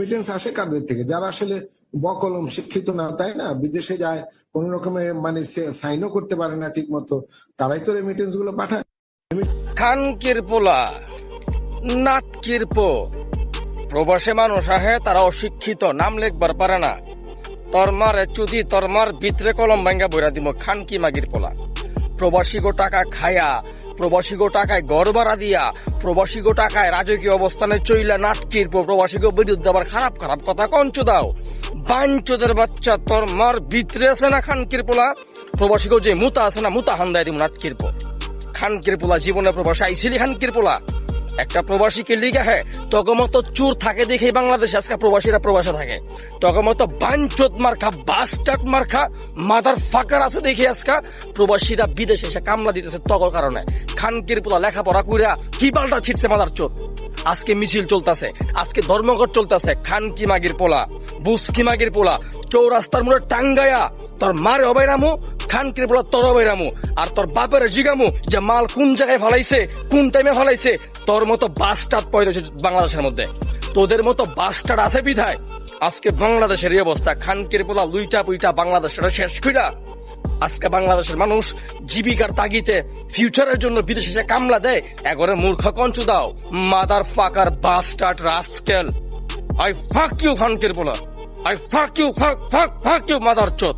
Remittance আসে কাদের থেকে? যারা আসলে বকলম শিক্ষিত না, তাই না? বিদেশে যায়, কোন রকমের মানে সাইনও করতে পারে না ঠিক মতো, তারাই তো রেমিটেন্স গুলো পাঠায়। খানকির পোলা, নাটকির পো, প্রবাসী মানুষ আহে, তারা অশিক্ষিত, নাম লেখবার পারে না। তোর মারে চুদি, তোর মার ভিতরে কলম ভাঙ্গা বইরা দিব। খানকি মাগির পোলা, প্রবাসী গো টাকা খায়া, প্রবাসী গো টাকায় ঘর ভাড়া দিয়া, প্রবাসী গো টাকায় রাজকীয় অবস্থানে চইলা নাটকির পো, প্রবাসী গো বিরুদ্ধে আবার খারাপ খারাপ কথা কঞ্চু দাও। বাঞ্চোদের বাচ্চা, তোর মার ভিতরে আছে না খানকির পোলা? প্রবাসী গো যে মুতা আছে না, মুতা হান্দায় দিব নাটকির পো। খানকির পোলা, জীবনে প্রবাসী আইছিলি খানকির পোলা? একটা প্রবাসীকে লিগা হ্যাঁ তখন মতো চোর থাকে দেখে বাংলাদেশে আজকে প্রবাসীরা প্রবাসে থাকে। তখন মতো বাঞ্চোদ মার্খা, বাস্টার্ড মার্খা, মাদার ফাকার আছে দেখে আজকে প্রবাসীরা বিদেশে এসে কামলা দিতেছে তকর কারণে। খানকির পোলা লেখাপড়া কইরা কি পাল্টা ছিটছে মাদার চোদ। আজকে মিছিল চলতেছে, আজকে ধর্মঘট চলতেছে। খানকি মাগির পোলা, বুসকি মাগির পোলা, চৌরাস্তার মোড়ে টাঙ্গায়া তোর মারে অবাইরামু, খানকির পোলা তোর অবাইরামু। আর তোর বাপের জিগামু যে মাল কোন জায়গায় ফালাইছে, কোন টাইমে ফালাইছে। তোর মতো বাস্টার্ড পয়দা হয়েছে বাংলাদেশের মধ্যে, তোদের মতো বাস্টার্ড আছে বিধায় আজকে বাংলাদেশের এই অবস্থা। খানকির পোলা লুইটা পুইটা বাংলাদেশটা শেষ কইরা আজকে বাংলাদেশের মানুষ জীবিকার তাগিতে ফিউচারের জন্য বিদেশে এসে কামলা দেয়। এগরে মূর্খ কঞ্চু দাও, motherfucker bastard rascal. I fuck you খানকির পোলা, আই ফাক ইউ, ফাক ফাক ফাক ইউ মাদার চোদ।